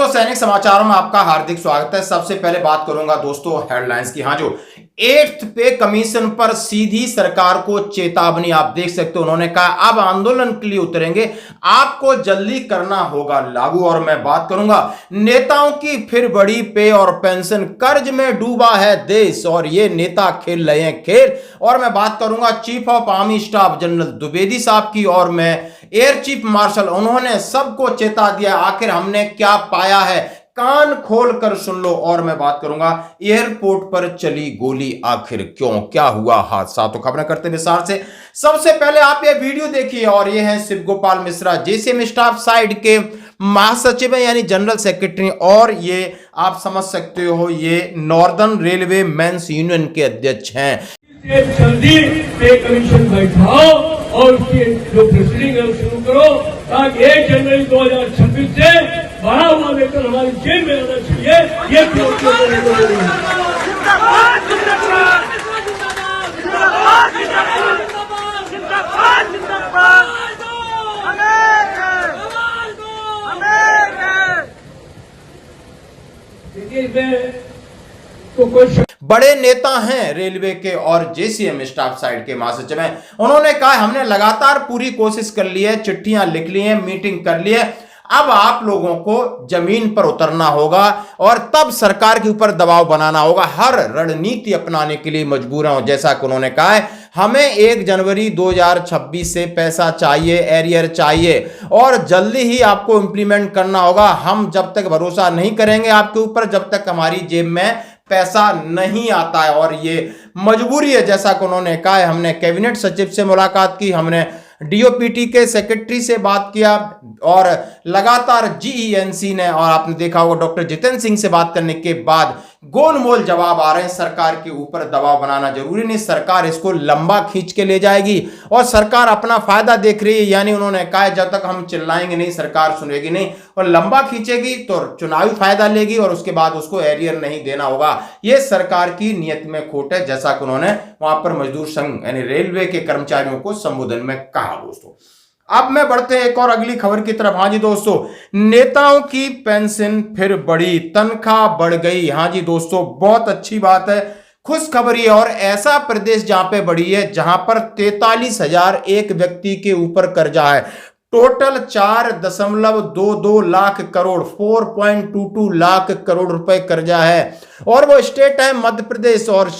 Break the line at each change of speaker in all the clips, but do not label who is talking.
दोस्तों, सैनिक समाचारों में आपका हार्दिक स्वागत है। सबसे पहले बात करूंगा दोस्तों हेडलाइंस की। हाँ, जो 8th पे कमीशन पर सीधी सरकार को चेतावनी। आप देख सकते हो, उन्होंने कहा अब आंदोलन के लिए उतरेंगे, आपको जल्दी करना होगा लागू। और मैं बात करूंगा नेताओं की फिर बड़ी पे और पेंशन, कर्ज में डूबा है देश और ये नेता खेल रहे हैं खेल। और मैं बात करूंगा chief of army staff general Dwivedi साहब की, और मैं एयर चीफ मार्शल, उन्होंने सबको चेता दिया आखिर हमने क्या पाया है, कान खोल कर सुन लो। और मैं बात करूंगा एयरपोर्ट पर चली गोली, आखिर क्यों, क्या हुआ हादसा। तो खबरें करते विस्तार से। सबसे पहले आप ये वीडियो देखिए, और ये है Shiv Gopal Mishra, JCM staff side के महासचिव है, यानी जनरल सेक्रेटरी। और ये आप समझ सकते हो, ये नॉर्दर्न रेलवे मेंस यूनियन के अध्यक्ष हैं।
जल्दी पे कमीशन बैठाओ और उसकी जो प्रोसीडिंग है शुरू करो, ताकि 1 जनवरी 2026 से बढ़ा हुआ वेतन हमारी जेब में आना चाहिए। ये
बड़े नेता हैं रेलवे के और जेसीएम स्टाफ साइड के महासचिव हैं। उन्होंने कहा हमने लगातार पूरी कोशिश कर ली है, चिट्ठियां लिख ली हैं, मीटिंग कर ली है, अब आप लोगों को जमीन पर उतरना होगा और तब सरकार के ऊपर दबाव बनाना होगा। हर रणनीति अपनाने के लिए मजबूर हैं। जैसा कि उन्होंने कहा है, हमें 1 जनवरी 2026 से पैसा चाहिए, एरियर चाहिए और जल्दी ही आपको इंप्लीमेंट करना होगा। हम जब तक भरोसा नहीं करेंगे आपके ऊपर, जब तक हमारी जेब में पैसा नहीं आता है। और ये मजबूरी है, जैसा कि उन्होंने कहा है। हमने कैबिनेट सचिव से मुलाकात की, हमने डीओपीटी के सेक्रेटरी से बात किया और लगातार जीईएनसी ने, और आपने देखा होगा डॉक्टर जितेंद्र सिंह से बात करने के बाद गोलमोल जवाब आ रहे हैं। सरकार के ऊपर दबाव बनाना जरूरी नहीं, सरकार इसको लंबा खींच के ले जाएगी और सरकार अपना फायदा देख रही है। यानी उन्होंने कहा है जब तक हम चिल्लाएंगे नहीं, सरकार सुनेगी नहीं और लंबा खींचेगी तो चुनावी फायदा लेगी और उसके बाद उसको एरियर नहीं देना होगा। यह सरकार की नीयत में खोट है, जैसा कि उन्होंने वहां पर मजदूर संघ यानी रेलवे के कर्मचारियों को संबोधन में कहा। दोस्तों, अब मैं बढ़ते हैं एक और अगली खबर की तरफ। हाँ जी दोस्तों, नेताओं की पेंशन फिर बढ़ी, तनख्वाह बढ़ गई। हाँ जी दोस्तों, बहुत अच्छी बात है, खुश खबरी है। और ऐसा प्रदेश जहां पे बढ़ी है जहां पर 43,000 एक व्यक्ति के ऊपर कर्जा है। टोटल 4.22 लाख करोड़, 4.22 लाख करोड़ रुपए कर्जा है। और वो स्टेट है मध्य प्रदेश, और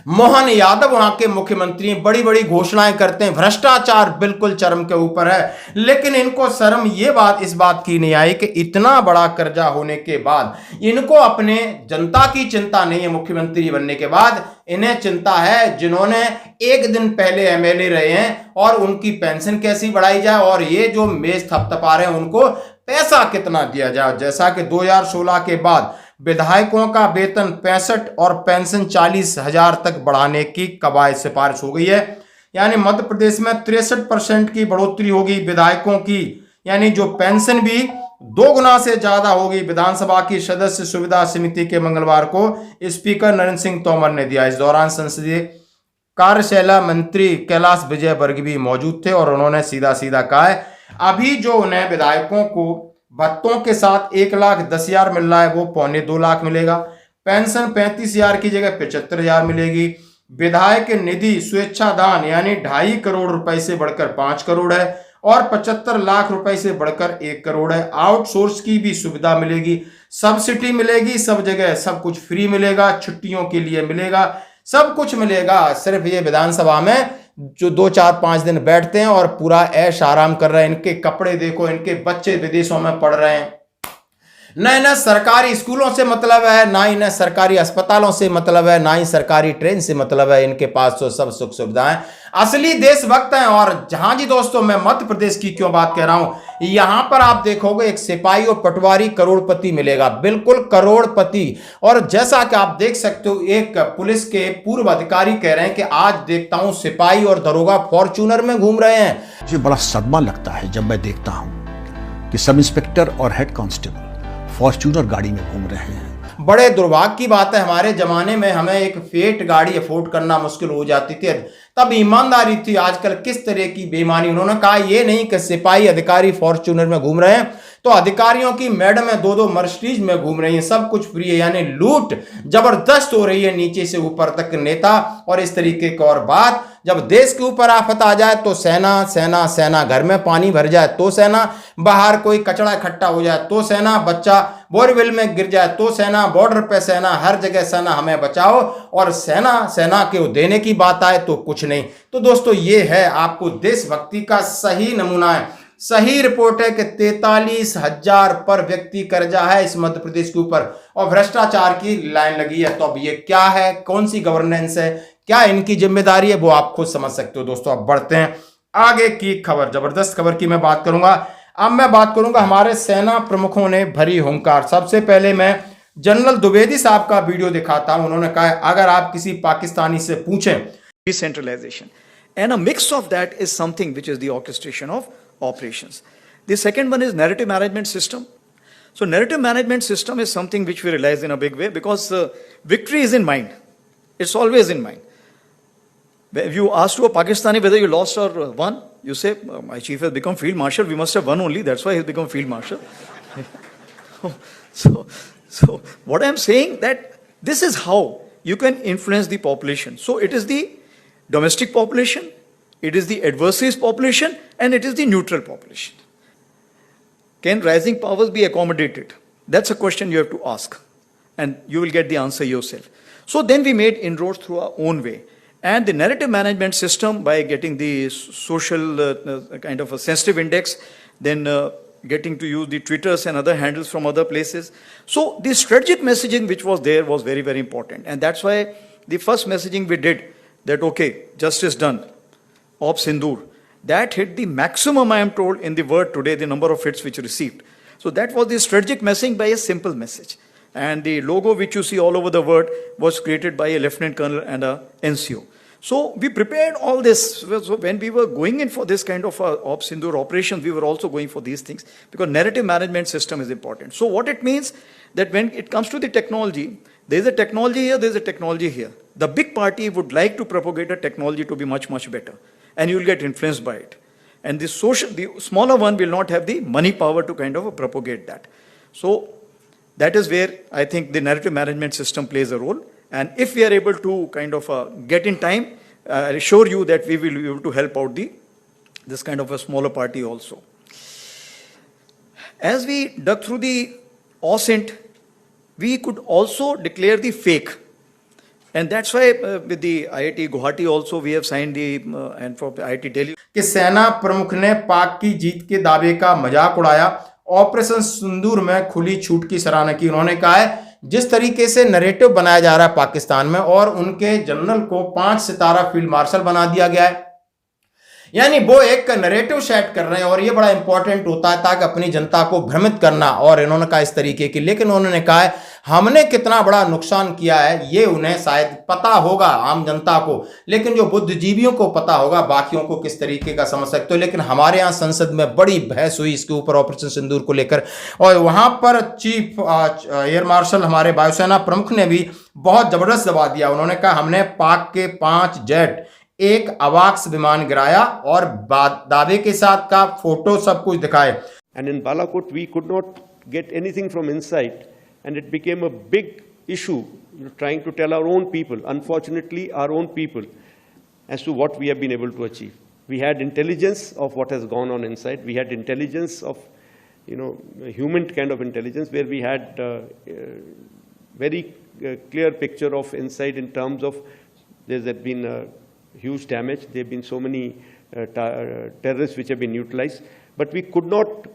मोहन यादव वहां के मुख्यमंत्री, बड़ी बड़ी घोषणाएं करते हैं, भ्रष्टाचार बिल्कुल चरम के ऊपर है, लेकिन इनको शर्म इस बात की नहीं आई कि इतना बड़ा कर्जा होने के बाद इनको अपने जनता की चिंता नहीं है। मुख्यमंत्री बनने के बाद इन्हें चिंता है जिन्होंने 1 दिन पहले एमएलए रहे हैं और उनकी पेंशन कैसी बढ़ाई जाए और ये जो मेज थपथपा रहे हैं उनको पैसा कितना दिया जाए। जैसा कि 2016 के बाद विधायकों का वेतन 65 और पेंशन 40,000 तक बढ़ाने की कवायद सिफारिश हो गई है। यानी मध्य प्रदेश में 63% की बढ़ोतरी होगी विधायकों की, यानी जो पेंशन भी 2 गुना से ज्यादा होगी। विधानसभा की सदस्य सुविधा समिति के मंगलवार को स्पीकर नरेंद्र सिंह तोमर ने दिया। इस दौरान संसदीय कार्यशाला मंत्री कैलाश विजयवर्गीय भी मौजूद थे और उन्होंने सीधा सीधा कहा है अभी जो उन्हें विधायकों को भत्तों के साथ 1,10,000 मिल रहा है वो 2.25 लाख मिलेगा। पेंशन 35,000 की जगह 75,000 मिलेगी। विधायक निधि स्वेच्छा दान यानी 2.5 करोड़ रुपए से बढ़कर 5 करोड़ है और 75 लाख रुपए से बढ़कर 1 करोड़ है। आउटसोर्स की भी सुविधा मिलेगी, सब्सिडी मिलेगी, सब जगह सब कुछ फ्री मिलेगा, छुट्टियों के लिए मिलेगा, सब कुछ मिलेगा। सिर्फ ये विधानसभा में जो 2, 4, 5 दिन बैठते हैं और पूरा ऐश आराम कर रहे हैं। इनके कपड़े देखो, इनके बच्चे विदेशों में पढ़ रहे हैं। न इन्हें सरकारी स्कूलों से मतलब है, ना इन्हें सरकारी अस्पतालों से मतलब है, ना ही सरकारी ट्रेन से मतलब है। इनके पास तो सब सुख सुविधाएं, असली देशभक्त हैं। और जहां जी दोस्तों, मैं मध्य प्रदेश की क्यों बात कर रहा हूं, यहां पर आप देखोगे एक सिपाही और पटवारी करोड़पति मिलेगा, बिल्कुल करोड़पति। और जैसा कि आप देख सकते हो, एक पुलिस के पूर्व अधिकारी कह रहे हैं कि आज देखता हूं सिपाही और दरोगा फॉर्च्यूनर में घूम रहे हैं।
मुझे बड़ा सदमा लगता है जब मैं देखता हूं कि सब इंस्पेक्टर और हेड कांस्टेबल फॉर्च्यूनर गाड़ी में घूम रहे हैं।
बड़े दुर्भाग्य की बात है, हमारे जमाने में हमें एक फेट गाड़ी अफोर्ड करना मुश्किल हो जाती थी, तब ईमानदारी थी। आजकल किस तरह की बेईमानी। उन्होंने कहा ये नहीं कि सिपाही अधिकारी फॉर्च्यूनर में घूम रहे हैं तो अधिकारियों की मैडम है 2-2 मर्सिडीज में घूम रही है, सब कुछ फ्री है। यानी लूट जबरदस्त हो रही है नीचे से ऊपर तक नेता और इस तरीके की। और बात, जब देश के ऊपर आफत आ जाए तो सेना सेना सेना, घर में पानी भर जाए तो सेना, बाहर कोई कचरा इकट्ठा हो जाए तो सेना, बच्चा बोरवेल में गिर जाए तो सेना, बॉर्डर पे सेना, हर जगह सेना हमें बचाओ। और सेना के देने की बात आए तो कुछ नहीं। तो दोस्तों ये है आपको देशभक्ति का सही नमूना है। सही रिपोर्ट है कि 43,000 पर व्यक्ति कर्जा है इस मध्य प्रदेश के ऊपर और भ्रष्टाचार की लाइन लगी है। तो अब ये क्या है, कौन सी गवर्नेंस है, क्या इनकी जिम्मेदारी है, वो आप खुद समझ सकते हो। दोस्तों अब बढ़ते हैं आगे की खबर। जबरदस्त खबर की मैं बात करूंगा। अब मैं बात करूंगा हमारे सेना प्रमुखों ने भरी हुंकार। सबसे पहले मैं जनरल द्विवेदी साहब का वीडियो दिखाता हूं। उन्होंने कहा अगर आप किसी पाकिस्तानी से पूछें,
decentralization, and a mix of that is something which is the orchestration of operations. The second one is narrative management system. So narrative management system is something which we realize in a big way because victory is in mind. It's always in mind. If you ask to a Pakistani whether you lost or won, you say, my chief has become field marshal, we must have won only, that's why he's become field marshal. So what I'm saying that this is how you can influence the population. So it is the domestic population, it is the adversaries population, and it is the neutral population. Can rising powers be accommodated? That's a question you have to ask, and you will get the answer yourself. So then we made inroads through our own way. And the narrative management system, by getting the social kind of a sensitive index, then getting to use the Twitters and other handles from other places. So the strategic messaging which was there was very, very important. And that's why the first messaging we did, that okay, justice done, Op Sindoor, that hit the maximum, I am told, in the world today, the number of hits which received. So that was the strategic messaging by a simple message. And the logo which you see all over the world was created by a lieutenant colonel and a NCO. So we prepared all this. So when we were going in for this kind of Op Sindoor operation, we were also going for these things because narrative management system is important. So what it means that when it comes to the technology, there is a technology here, there is a technology here. The big party would like to propagate a technology to be much, much better, and you will get influenced by it. And the smaller one will not have the money power to kind of propagate that. So that is where I think the narrative management system plays a role. And if we are able to kind of get in time, I assure you that we will be able to help out this kind of a smaller party also. As we dug through the OSINT, we could also declare the fake. And that's why with the IIT Guwahati also we have signed the, and for IIT Delhi.
कि सेना प्रमुख ने पाक की जीत के दावे का मजाक उड़ाया, ऑपरेशन सिंदूर में खुली छूट की सराहना की। उन्होंने कहा है जिस तरीके से नैरेटिव बनाया जा रहा है पाकिस्तान में और उनके जनरल को 5 सितारा फील्ड मार्शल बना दिया गया है, यानी वो एक नैरेटिव सेट कर रहे हैं और ये बड़ा इंपॉर्टेंट होता है ताकि अपनी जनता को भ्रमित करना। और इन्होंने कहा इस तरीके की, लेकिन उन्होंने कहा है हमने कितना बड़ा नुकसान किया है ये उन्हें शायद पता होगा आम जनता को, लेकिन जो बुद्धिजीवियों को पता होगा, बाकियों को किस तरीके का समझ सकते हो। लेकिन हमारे यहाँ संसद में बड़ी बहस हुई इसके ऊपर ऑपरेशन सिंदूर को लेकर और वहां पर चीफ एयर मार्शल हमारे वायुसेना प्रमुख ने भी बहुत जबरदस्त जवाब दिया। उन्होंने कहा हमने पाक के 5 जेट, एक अवाक्स विमान गिराया और दावे के साथ का फोटो सब कुछ दिखाए।
And in Balakot we could not get anything from inside, and it became a big issue trying to tell our own people, unfortunately our own people, as to what we have been able to achieve. We had intelligence of what has gone on inside. We had intelligence of, human kind of intelligence, where we had very clear picture of inside in terms of there's been huge damage. There have been so many terrorists which have been neutralized. But we could not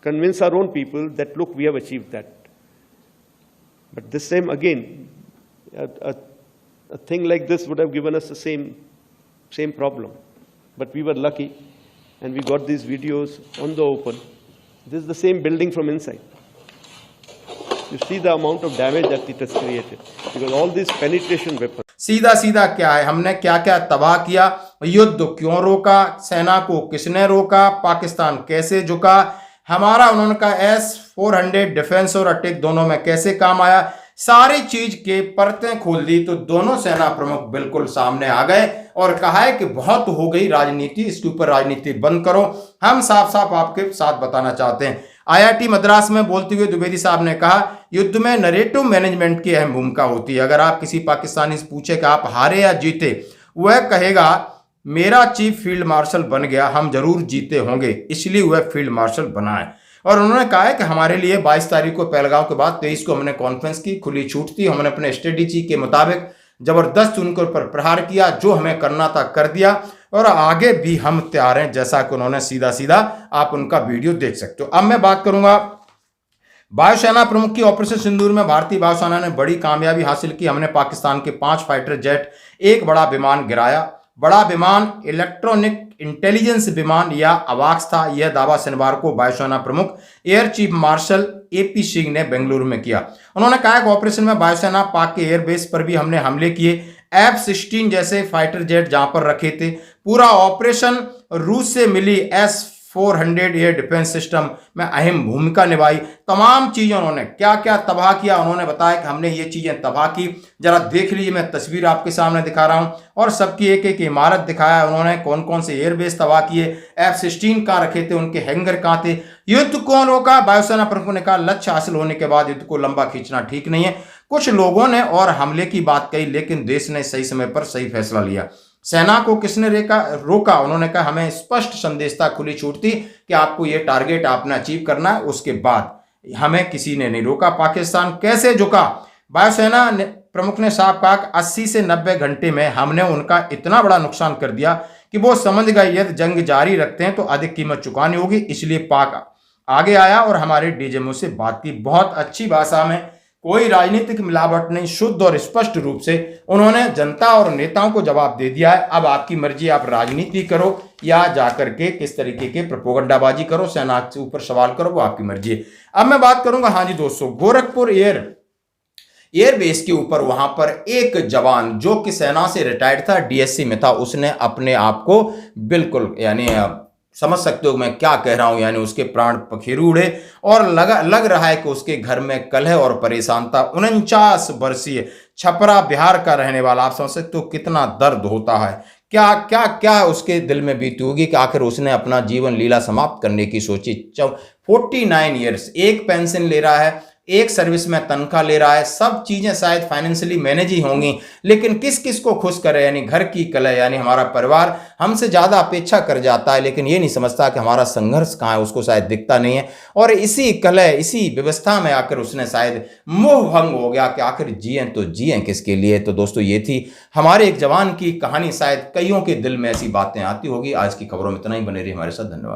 convince our own people that, look, we have achieved that. But this time, again, a thing like this would have given us the same problem. But we were lucky, and we got these videos on the open. This is the same building from inside. You see the amount of damage that it has created, because all these penetration weapons.
सीधा सीधा क्या है, हमने क्या क्या तबाह किया, युद्ध क्यों रोका, सेना को किसने रोका, पाकिस्तान कैसे झुका, हमारा उन्होंने कहा S-400 डिफेंस और अटैक दोनों में कैसे काम आया, सारी चीज के परतें खोल दी तो दोनों सेना प्रमुख बिल्कुल सामने आ गए और कहा है कि बहुत हो गई राजनीति, इसके ऊपर राजनीति बंद करो, हम साफ साफ आपके साथ बताना चाहते हैं। IIT मद्रास में बोलते हुए द्विवेदी साहब ने कहा, युद्ध में नरेटिव मैनेजमेंट की अहम भूमिका होती है। अगर आप किसी पाकिस्तानी से पूछे कि आप हारे या जीते, वह कहेगा मेरा चीफ फील्ड मार्शल बन गया, हम जरूर जीते होंगे, इसलिए वह फील्ड मार्शल बना है। और उन्होंने कहा है कि हमारे लिए 22 तारीख को पहलगांव के बाद 23 को हमने कॉन्फ्रेंस की, खुली छूट थी, हमने अपने स्ट्रेटेजी के मुताबिक जबरदस्त उनके ऊपर प्रहार किया, जो हमें करना था कर दिया और आगे भी हम तैयार हैं, जैसा कि उन्होंने सीधा सीधा आप उनका वीडियो देख सकते हो। अब मैं बात करूंगा वायुसेना प्रमुख की। ऑपरेशन सिंदूर में भारतीय वायुसेना ने बड़ी कामयाबी हासिल की। हमने पाकिस्तान के 5 फाइटर जेट, एक बड़ा विमान गिराया। बड़ा विमान इलेक्ट्रॉनिक इंटेलिजेंस विमान या अवाक्स था, यह दावा शनिवार को वायुसेना प्रमुख air chief marshal AP Singh ने बेंगलुरु में किया। उन्होंने कहा कि ऑपरेशन में वायुसेना पाक के एयरबेस पर भी हमने हमले किए, F-16 जैसे फाइटर जेट जहां पर रखे थे। पूरा ऑपरेशन रूस से मिली S-400 एयर डिफेंस सिस्टम में अहम भूमिका निभाई। तमाम चीजें उन्होंने क्या क्या तबाह किया, उन्होंने बताया कि हमने ये चीजें तबाह की। जरा देख लीजिए, मैं तस्वीर आपके सामने दिखा रहा हूं और सबकी एक एक इमारत दिखाया। उन्होंने कौन कौन से एयरबेस तबाह किए, F-16 कहां रखे थे, उनके हैंगर कहां थे, युद्ध कौन रोका। वायुसेना प्रमुख ने कहा लक्ष्य हासिल होने के बाद युद्ध को लंबा खींचना ठीक नहीं है। कुछ लोगों ने और हमले की बात कही, लेकिन देश ने सही समय पर सही फैसला लिया। सेना को किसने रोका? उन्होंने कहा हमें स्पष्ट संदेश था, खुली छूट थी कि आपको यह टारगेट आपने अचीव करना है, उसके बाद हमें किसी ने नहीं रोका। पाकिस्तान कैसे झुका? वायुसेना प्रमुख ने साफ कहा 80 से 90 घंटे में हमने उनका इतना बड़ा नुकसान कर दिया कि वो समझ गए यदि जंग जारी रखते हैं तो अधिक कीमत चुकानी होगी, इसलिए पाक आगे आया और हमारे डीजीएमओ से बात की। बहुत अच्छी भाषा में, कोई राजनीतिक मिलावट नहीं, शुद्ध और स्पष्ट रूप से उन्होंने जनता और नेताओं को जवाब दे दिया है। अब आपकी मर्जी, आप राजनीति करो या जाकर के किस तरीके के प्रोपोगंडाबाजी करो, सेना के ऊपर सवाल करो, वो आपकी मर्जी है। अब मैं बात करूंगा, हाँ जी दोस्तों, गोरखपुर एयरबेस के ऊपर वहां पर एक जवान जो कि सेना से रिटायर्ड था, DSC में था, उसने अपने आप को बिल्कुल यानी समझ सकते हो मैं क्या कह रहा हूं, यानी उसके प्राण पखेरु उड़े और लग रहा है कि उसके घर में कलह और परेशान था। 49 वर्षीय छपरा बिहार का रहने वाला, आप समझ सकते हो कितना दर्द होता है, क्या क्या क्या उसके दिल में बीती होगी कि आखिर उसने अपना जीवन लीला समाप्त करने की सोची। 49 ईयर्स, एक पेंशन ले रहा है, एक सर्विस में तनख्वाह ले रहा है, सब चीजें शायद फाइनेंशियली मैनेज ही होंगी, लेकिन किस किस को खुश करे, यानी घर की कलह, यानी हमारा परिवार हमसे ज्यादा अपेक्षा कर जाता है, लेकिन ये नहीं समझता कि हमारा संघर्ष कहाँ है, उसको शायद दिखता नहीं है। और इसी कलह, इसी व्यवस्था में आकर उसने शायद मोह भंग हो गया कि आखिर जिएं तो जिएं किसके लिए। तो दोस्तों ये थी हमारे एक जवान की कहानी, शायद कईयों के दिल में ऐसी बातें आती होगी। आज की खबरों में इतना ही, बने रहिए हमारे साथ, धन्यवाद।